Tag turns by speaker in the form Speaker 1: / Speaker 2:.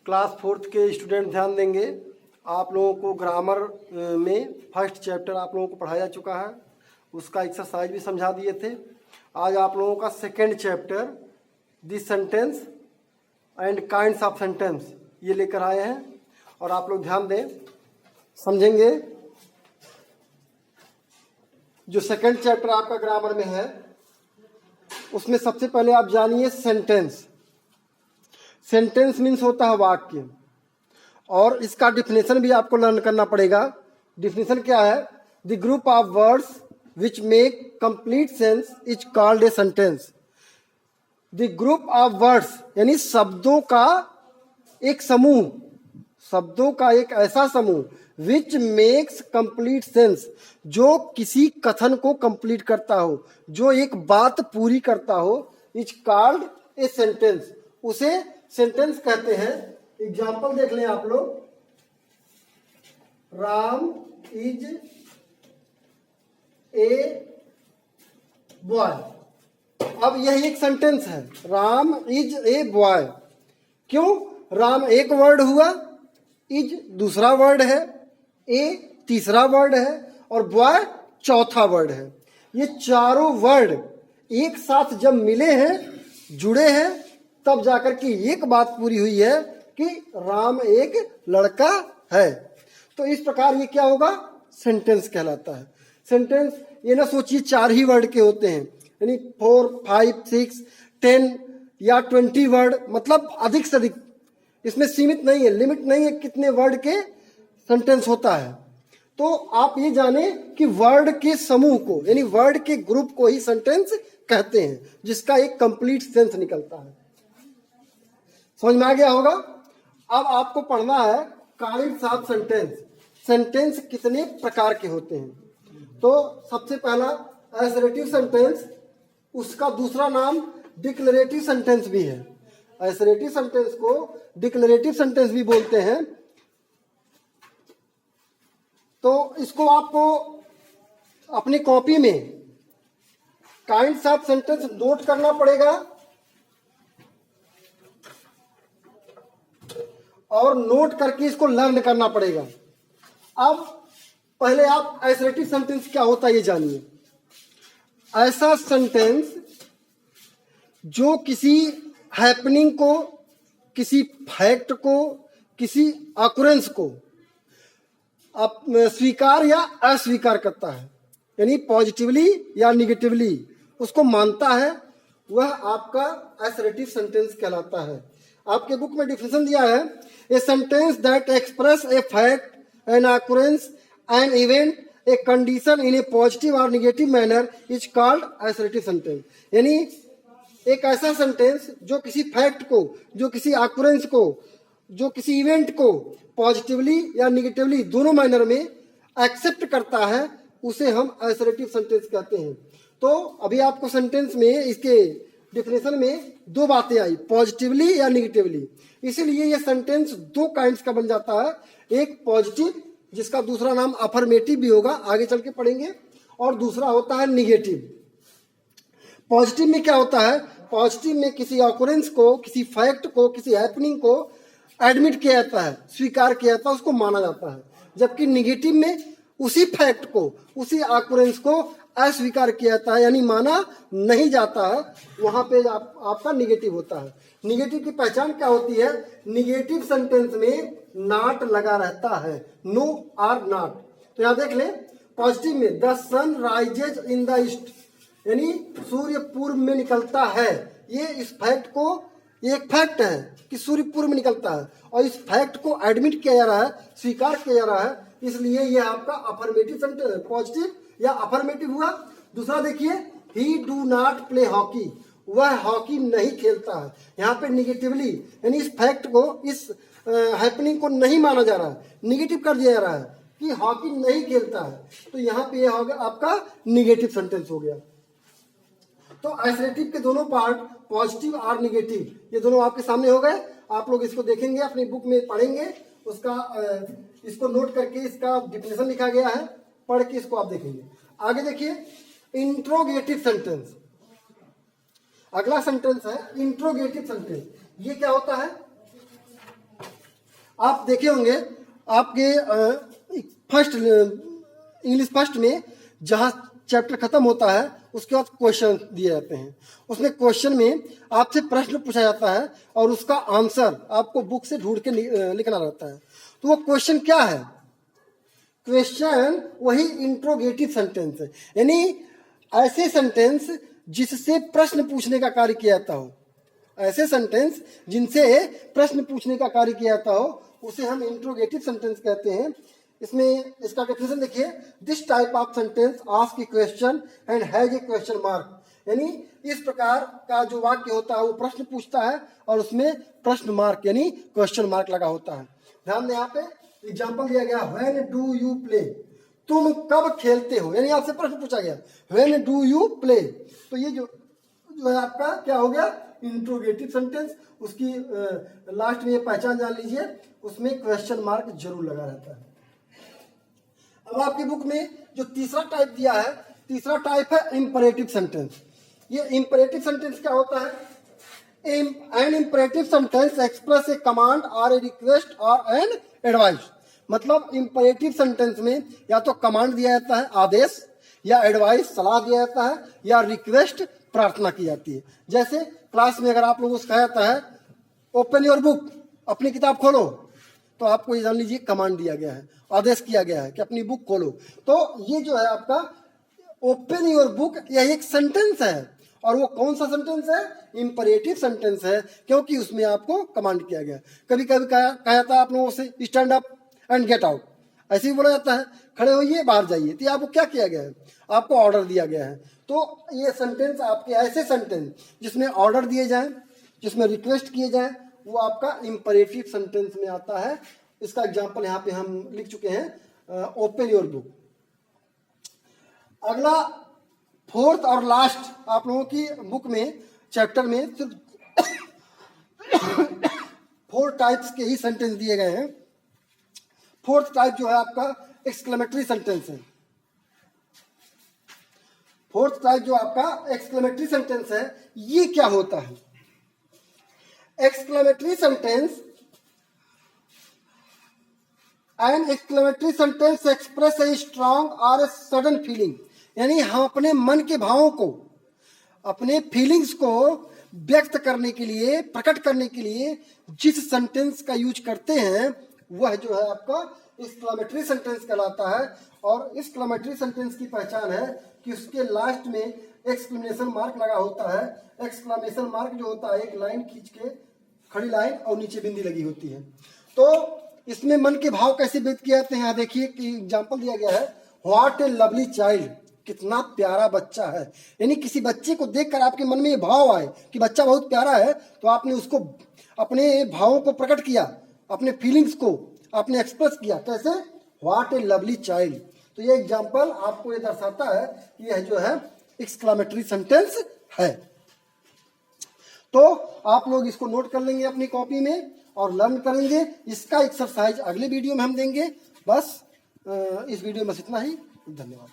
Speaker 1: Class 4th के student ध्यान देंगे। आप लोगों को ग्रामर में फर्स्ट चैप्टर आप लोगों को पढ़ाया जा चुका है, उसका एक्सरसाइज भी समझा दिए थे। आज आप लोगों का second chapter this sentence and kinds of sentence ये लेकर आए हैं और आप लोग ध्यान दें, समझेंगे। जो सेकेंड चैप्टर आपका ग्रामर में है उसमें सबसे पहले आप जानिए सेंटेंस। सेंटेंस मीन्स होता है वाक्य, और इसका डिफिनेशन भी आपको लर्न करना पड़ेगा। डिफिनेशन क्या है? The group of words which make complete sense is called a sentence. The group of words यानी शब्दों का एक समूह, शब्दों का एक ऐसा समूह विच मेक्स कंप्लीट सेंस, जो किसी कथन को कंप्लीट करता हो, जो एक बात पूरी करता हो, इज कॉल्ड ए सेंटेंस, उसे सेंटेंस कहते हैं। एग्जाम्पल देख लें आप लोग, राम इज ए बॉय। अब यह एक सेंटेंस है, राम इज ए बॉय। क्यों? राम एक वर्ड हुआ, इज दूसरा वर्ड है, ए तीसरा वर्ड है और बॉय चौथा वर्ड है। ये चारों वर्ड एक साथ जब मिले हैं, जुड़े हैं, तब जाकर के एक बात पूरी हुई है कि राम एक लड़का है। तो इस प्रकार ये क्या होगा? सेंटेंस कहलाता है। सेंटेंस ये ना सोचिए चार ही वर्ड के होते हैं, यानी 4, 5, 6, 10 या 20 वर्ड, मतलब अधिक से अधिक। इसमें सीमित नहीं है, लिमिट नहीं है कितने वर्ड के सेंटेंस होता है। तो आप ये जाने कि वर्ड के समूह को यानी वर्ड के ग्रुप को ही सेंटेंस कहते हैं, जिसका एक कंप्लीट सेंस निकलता है। समझ में आ गया होगा? अब आपको पढ़ना है काइंड्स ऑफ सेंटेंस। सेंटेंस कितने प्रकार के होते हैं? तो सबसे पहला असर्टिव सेंटेंस, उसका दूसरा नाम डिक्लेरेटिव सेंटेंस भी है। असर्टिव सेंटेंस को डिक्लेरेटिव सेंटेंस भी बोलते हैं। तो इसको आपको अपनी कॉपी में काइंड्स ऑफ सेंटेंस नोट करना पड़ेगा और नोट करके इसको लर्न करना पड़ेगा। अब पहले आप असर्टिव सेंटेंस क्या होता है ये जानिए। ऐसा सेंटेंस जो किसी हैपनिंग को, किसी फैक्ट को, किसी ऑकरेंस को स्वीकार या अस्वीकार करता है, यानी पॉजिटिवली या निगेटिवली उसको मानता है, वह आपका असर्टिव सेंटेंस कहलाता है। आपके बुक में डिफिनेशन दिया है, a sentence that express a fact, an occurrence, an event, a condition in a positive or negative manner is called assertive sentence. यानी एक ऐसा सेंटेंस जो किसी फैक्ट को, जो किसी ऑकरेंस को, जो किसी इवेंट को पॉजिटिवली या निगेटिवली दोनों मैनर में एक्सेप्ट करता है, उसे हम असर्टिव सेंटेंस कहते हैं। तो अभी आपको सेंटेंस में इसके डिफिनेशन में दो बातें आई, पॉजिटिवली या निगेटिवली। इसीलिए ये सेंटेंस दो काइंड्स का बन जाता है, एक पॉजिटिव जिसका दूसरा नाम अफर्मेटिव भी होगा, आगे चल के पढ़ेंगे, और दूसरा होता है निगेटिव। पॉजिटिव में क्या होता है? पॉजिटिव में किसी ऑकरेंस को, किसी फैक्ट को, किसी हैपनिंग को एडमिट किया जाता है, स्वीकार किया जाता है, उसको माना जाता है। जबकि निगेटिव में उसी फैक्ट को, उसी ऑकरेंस को अस्वीकार किया जाता है, यानी माना नहीं जाता है। वहां पे आपका निगेटिव होता है। निगेटिव की पहचान क्या होती है? निगेटिव सेंटेंस में नॉट लगा रहता है, नो और नॉट। तो यहां देख लें, पॉजिटिव में the sun rises in the east, यानी सूर्य पूर्व में निकलता है। ये इस फैक्ट को, ये एक फैक्ट है कि सूर्य पूर्व में निकलता है, और इस फैक्ट को एडमिट किया जा रहा है, स्वीकार किया जा रहा है, इसलिए ये आपका अफर्मेटिव सेंटेंस, पॉजिटिव या अफर्मेटिव हुआ। दूसरा देखिए, ही डू नॉट प्ले हॉकी, वह हॉकी नहीं खेलता है। यहाँ पे निगेटिवली यानी इस फैक्ट को, इस हैपनिंग को नहीं माना जा रहा है, निगेटिव कर दिया जा रहा है कि हॉकी नहीं खेलता है। तो यहाँ पे यह हो गया आपका निगेटिव सेंटेंस हो गया। तो असर्टिव के दोनों पार्ट, पॉजिटिव और निगेटिव, ये दोनों आपके सामने हो गए। आप लोग इसको देखेंगे, अपनी बुक में पढ़ेंगे, उसका इसको नोट करके इसका डिफिनेशन लिखा गया है, पढ़ के इसको आप देखेंगे। आगे देखिए, इंट्रोगेटिव सेंटेंस। अगला सेंटेंस है इंट्रोगेटिव सेंटेंस। ये क्या होता है? आप देखे होंगे आपके फर्स्ट इंग्लिश फर्स्ट में जहाँ चैप्टर खत्म होता है उसके बाद क्वेश्चन दिए जाते हैं। उसमें क्वेश्चन में आपसे प्रश्न पूछा जाता है और उसका आंसर आपको बुक से ढूंढ के लिखना रहता है। तो वो क्वेश्चन क्या है? क्वेश्चन वही इंट्रोगेटिव सेंटेंस है, यानी ऐसे सेंटेंस जिससे प्रश्न पूछने का कार्य किया जाता हो, ऐसे सेंटेंस जिनसे प्रश्न पूछने का कार्य किया जाता हो उसे हम इंट्रोगेटिव सेंटेंस कहते हैं। इसमें इसका डेफिनेशन देखिए, this type of sentence ask A question and has a question mark, यानी इस प्रकार का जो वाक्य होता है वो प्रश्न पूछता है और उसमें प्रश्न मार्क यानी क्वेश्चन मार्क लगा होता है। ध्यान दें, यहाँ पे एग्जाम्पल दिया गया, व्हेन डू यू प्ले, तुम कब खेलते हो, यानी आपसे प्रश्न पूछा गया व्हेन डू यू प्ले। तो ये जो है आपका क्या हो गया? Interrogative sentence. उसकी लास्ट में ये पहचान जान लीजिए, उसमें क्वेश्चन मार्क जरूर लगा रहता है। अब आपकी बुक में जो तीसरा टाइप दिया है, तीसरा टाइप है इंपरेटिव सेंटेंस। ये इंपरेटिव सेंटेंस क्या होता है? एन इंपरेटिव सेंटेंस एक्सप्रेस ए कमांड और ए रिक्वेस्ट और एन एडवाइस। मतलब इंपरेटिव सेंटेंस में या तो कमांड दिया जाता है, आदेश, या एडवाइस, सलाह दिया जाता है, या रिक्वेस्ट, प्रार्थना की जाती है। जैसे क्लास में अगर आप लोगों को सिखाया जाता है ओपन योर बुक, अपनी किताब खोलो, तो आपको ये जान लीजिए कमांड दिया गया है, आदेश किया गया है कि अपनी बुक खोलो। तो ये जो है आपका ओपन योर बुक, यह एक सेंटेंस है, और वो कौन सा सेंटेंस है? इंपरेटिव सेंटेंस है, क्योंकि उसमें आपको कमांड किया गया। कभी कभी कहा जाता है आप लोगों से stand up and get out, ऐसे ही बोला जाता है, खड़े होइए बाहर जाइए। तो आपको क्या किया गया है? आपको ऑर्डर दिया गया है। तो ये सेंटेंस आपके ऐसे सेंटेंस जिसमें ऑर्डर दिए जाएं, जिसमें रिक्वेस्ट किए जाएं, वो आपका इंपरेटिव सेंटेंस में आता है। इसका एग्जांपल यहाँ पे हम लिख चुके हैं, ओपन योर बुक। अगला फोर्थ और लास्ट आप लोगों की बुक में चैप्टर में सिर्फ 4 टाइप्स के ही सेंटेंस दिए गए हैं। फोर्थ टाइप जो है आपका एक्सक्लेमेटरी सेंटेंस है। फोर्थ टाइप जो आपका एक्सक्लेमेटरी सेंटेंस है, ये क्या होता है? Exclamatory sentence, an exclamatory sentence express a strong और ए सडन फीलिंग, यानी हम अपने मन के भावों को, अपने फीलिंग्स को व्यक्त करने के लिए, प्रकट करने के लिए जिस सेंटेंस का यूज करते हैं वह जो है आपका एक्सक्लेमेटरी सेंटेंस कहलाता है। और एक्सक्लेमेटरी सेंटेंस की पहचान है कि उसके लास्ट में एक्सक्लेमेशन मार्क लगा होता है। एक्सक्लेमेशन मार्क जो होता है एक लाइन खींच के, खड़ी लाइन और नीचे बिंदी लगी होती है। तो इसमें मन के भाव कैसे व्यक्त किए जाते हैं, यहाँ देखिए कि एग्जाम्पल दिया गया है, व्हाट ए लवली चाइल्ड, कितना प्यारा बच्चा है। यानी किसी बच्चे को देखकर आपके मन में ये भाव आए कि बच्चा बहुत प्यारा है, तो आपने उसको, अपने भावों को प्रकट किया, अपने फीलिंग्स को आपने एक्सप्रेस किया। कैसे? What A lovely child. तो ये एग्जाम्पल आपको ये दर्शाता है कि यह जो है एक्सक्लेमेटरी सेंटेंस है। तो आप लोग इसको नोट कर लेंगे अपनी कॉपी में और लर्न करेंगे। इसका एक्सरसाइज अगले वीडियो में हम देंगे। बस इस वीडियो में इतना ही। धन्यवाद।